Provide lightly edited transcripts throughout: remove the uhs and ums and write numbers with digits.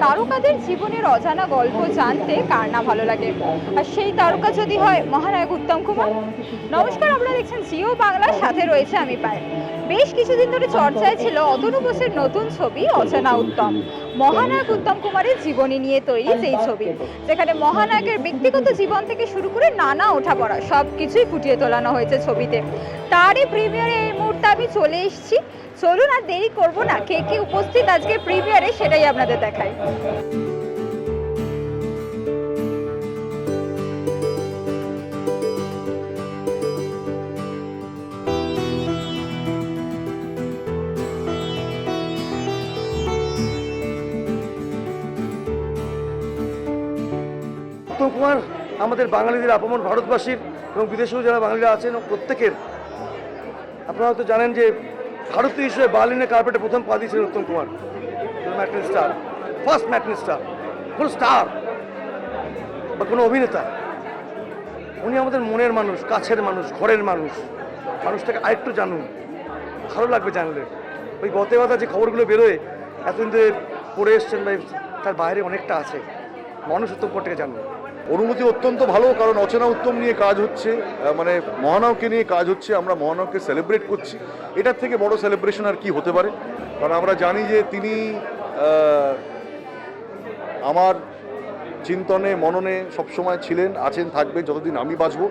তারকাদের জীবনের অজানা গল্প জানতে কার না ভালো লাগে, আর সেই তারকা যদি হয় মহানায়ক উত্তম কুমার। নমস্কার, আপনারা দেখছেন জিও বাংলার, সাথে রয়েছে আমি পায়েল। বেশ কিছুদিন ধরে চর্চায় ছিল অতনু বোসের নতুন ছবি অচেনা উত্তম। মহানায়ক উত্তম কুমারের জীবনী নিয়ে তৈরি সেই ছবি, যেখানে মহানায়কের ব্যক্তিগত জীবন থেকে শুরু করে নানা ওঠাপড়া সবকিছুই ফুটিয়ে তোলানো হয়েছে ছবিতে। তারই প্রিমিয়ারে এই মুহূর্তে আমি চলে এসেছি। চলুন আর দেরি করব না, কে কে উপস্থিত আজকে প্রিমিয়ারে সেটাই আপনাদের দেখাই। উত্তম কুমার আমাদের বাঙালিদের আপমর, ভারতবাসীর এবং বিদেশেও যারা বাঙালিরা আছেন প্রত্যেকের। আপনারা হয়তো জানেন যে ভারতীয় হিসেবে বার্লিনের কার্পেটে প্রথম পা দিয়েছিলেন Uttam Kumar, ম্যাটনি star, first ম্যাটনি star, কোনো স্টার বা কোনো অভিনেতা। উনি আমাদের মনের মানুষ, কাছের মানুষ, ঘরের মানুষ। মানুষটাকে আরেকটু জানুন, ভালো লাগবে জানলে। ওই গতে কথা যে খবরগুলো বেরোয় এতদিন ধরে পড়ে এসছেন, বা তার বাইরে অনেকটা আছে। মানুষ উত্তম কুমারটাকে জানুন। অনুভূতি অত্যন্ত ভালো, কারণ অচেনা উত্তম নিয়ে কাজ হচ্ছে, মানে মহানায়ককে নিয়ে কাজ হচ্ছে। আমরা মহানায়ককে সেলিব্রেট করছি, এটার থেকে বড় সেলিব্রেশন আর কি হতে পারে। কারণ আমরা জানি যে তিনি আমার চিন্তনে মননে সবসময় ছিলেন, আছেন, থাকবে যতদিন আমি বাঁচবো,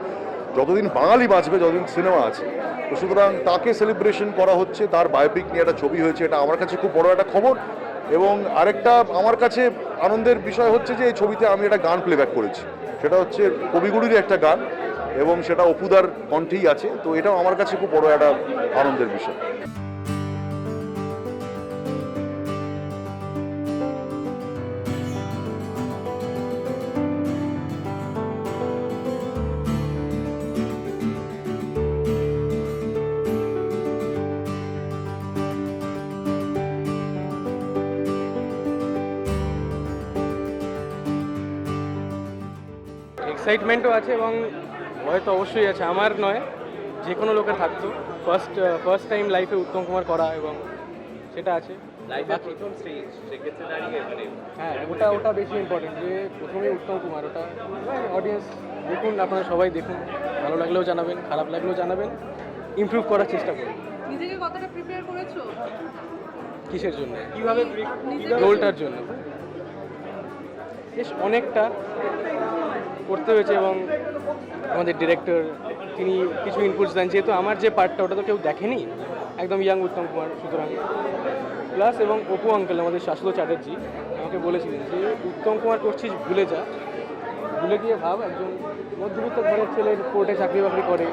যতদিন বাঙালি বাঁচবে, যতদিন সিনেমা আছে। তো সুতরাং তাকে সেলিব্রেশন করা হচ্ছে। তার বায়োপিক নিয়ে একটা ছবি হয়েছে, এটা আমার কাছে খুব বড় একটা খবর। এবং আরেকটা আমার কাছে আনন্দের বিষয় হচ্ছে যে এই ছবিতে আমি একটা গান প্লেব্যাক করেছি, সেটা হচ্ছে কবিগুরুরই একটা গান, এবং সেটা অপুদার কণ্ঠেই আছে। তো এটাও আমার কাছে খুব বড় একটা আনন্দের বিষয়। এক্সাইটমেন্টও আছে এবং ভয় তো অবশ্যই আছে, আমার নয়, যে কোনো লোকের থাকতো। ফার্স্ট টাইম লাইফে উত্তম কুমার করা, এবং সেটা আছে। হ্যাঁ, ওটা বেশি ইম্পর্টেন্ট, যে প্রথমে উত্তম কুমার, ওটা অডিয়েন্স দেখুন, আপনারা সবাই দেখুন, ভালো লাগলেও জানাবেন, খারাপ লাগলেও জানাবেন, ইমপ্রুভ করার চেষ্টা করুন। নিজেকে কতটা প্রিপেয়ার করেছো? কিসের জন্য? কিভাবে? রোলটার জন্য বেশ অনেকটা করতে হয়েছে, এবং আমাদের ডিরেক্টর তিনি কিছু ইনপুটস দেন, যেহেতু আমার যে পার্টটা ওটা তো কেউ দেখেনি, একদম ইয়াং উত্তম কুমার, সুতরাং প্লাস। এবং অপু আঙ্কেল, আমাদের শাশ্বত চ্যাটার্জি, আমাকে বলেছিলেন যে উত্তম কুমার করছিস, ভুলে যা, ভুলে গিয়ে ভাব একজন মধ্যবিত্ত ঘরের ছেলের কোর্টে চাকরি বাকরি করে,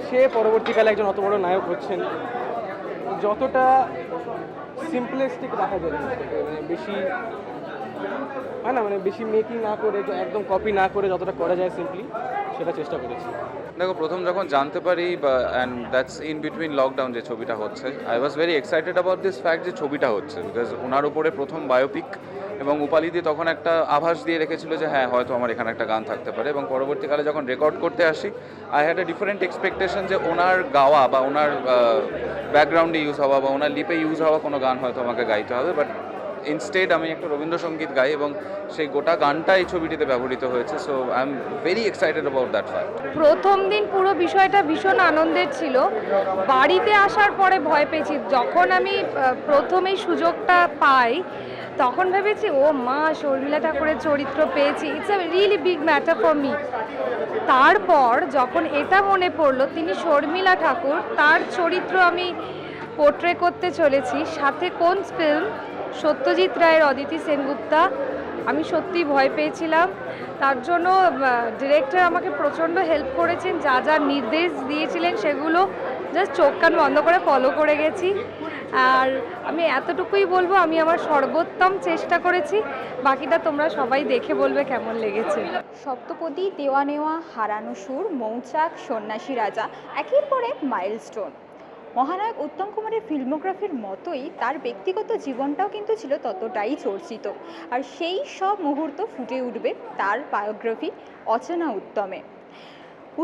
সে পরবর্তীকালে একজন অত বড় নায়ক হচ্ছেন। যতটা সিম্পলিস্টিক রাখা যায়, মানে বেশি হয় না, মানে বেশি মেকিং না করে, একদম কপি না করে, যতটা করা যায় সিম্পলি, সেটা চেষ্টা করেছি। দেখো, প্রথম যখন জানতে পারি, and that's in between lockdown, যে ছবিটা হচ্ছে, I was very excited about this fact যে ছবিটা হচ্ছে, বিকজ ওনার উপরে প্রথম বায়োপিক, এবং উপালি দিয়ে তখন একটা আভাস দিয়ে রেখেছিল যে হ্যাঁ, হয়তো আমার এখানে একটা গান থাকতে পারে। এবং পরবর্তীকালে যখন রেকর্ড করতে আসি, I had a different expectation যে ওনার গাওয়া বা ওনার ব্যাকগ্রাউন্ডে ইউজ হওয়া বা ওনার লিপে ইউজ হওয়া কোনো গান হয়তো আমাকে গাইতে হবে, বাট ইনস্টেড আমি একটা রবীন্দ্রসঙ্গীত গাই, এবং সেই গোটা গানটা এই ছবিটিতে ব্যবহৃত হয়েছে। So I am very excited about that fact. প্রথম দিন পুরো বিষয়টা ভীষণ আনন্দের ছিল। বাড়িতে আসার পরে ভয় পেয়েছি। যখন আমি প্রথমেই সুযোগটা পাই, তখন ভেবেছি ও মা, শর্মিলা ঠাকুরের চরিত্র পেয়েছি, it's a really big matter for me. তারপর যখন এটা মনে পড়লো তিনি শর্মিলা ঠাকুর, তার চরিত্র আমি পোর্ট্রে করতে চলেছি, সাথে কোন ফিল্ম, সত্যজিৎ রায়ের অদিতি সেনগুপ্তা, আমি সত্যি ভয় পেয়েছিলাম। তার জন্য ডিরেক্টর আমাকে প্রচণ্ড হেল্প করেছেন, যা যা নির্দেশ দিয়েছিলেন সেগুলো জাস্ট চোখ কান বন্ধ করে ফলো করে গেছি। আর আমি এতটুকুই বলবো, আমি আমার সর্বোত্তম চেষ্টা করেছি, বাকিটা তোমরা সবাই দেখে বলবে কেমন লেগেছে। সপ্তপদী, দেওয়া নেওয়া, হারানো সুর, মৌচাক, সন্ন্যাসী রাজা, একের পর এক মাইলস্টোন। মহানায়ক উত্তম কুমারের ফিল্মোগ্রাফির মতোই তার ব্যক্তিগত জীবনটাও কিন্তু ছিল ততটাই চর্চিত, আর সেই সব মুহূর্ত ফুটে উঠবে তার বায়োগ্রাফি অচেনা উত্তমে।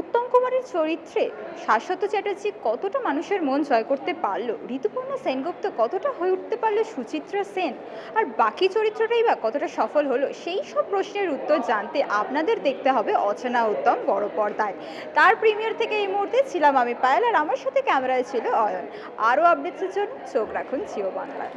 উত্তম কুমারের চরিত্রে শাশ্বত চ্যাটার্জি কতটা মানুষের মন জয় করতে পারলো, ঋতুপর্ণা সেনগুপ্ত কতটা হয়ে উঠতে পারলো সুচিত্রা সেন, আর বাকি চরিত্রটাই বা কতটা সফল হলো, সেই সব প্রশ্নের উত্তর জানতে আপনাদের দেখতে হবে অচেনা উত্তম বড় পর্দায়। তার প্রিমিয়ার থেকে এই মুহূর্তে ছিলাম আমি পায়েল, আর আমার সাথে ক্যামেরায় ছিল অয়ন। আরও আপডেটসের জন্য চোখ রাখুন জিও বাংলায়।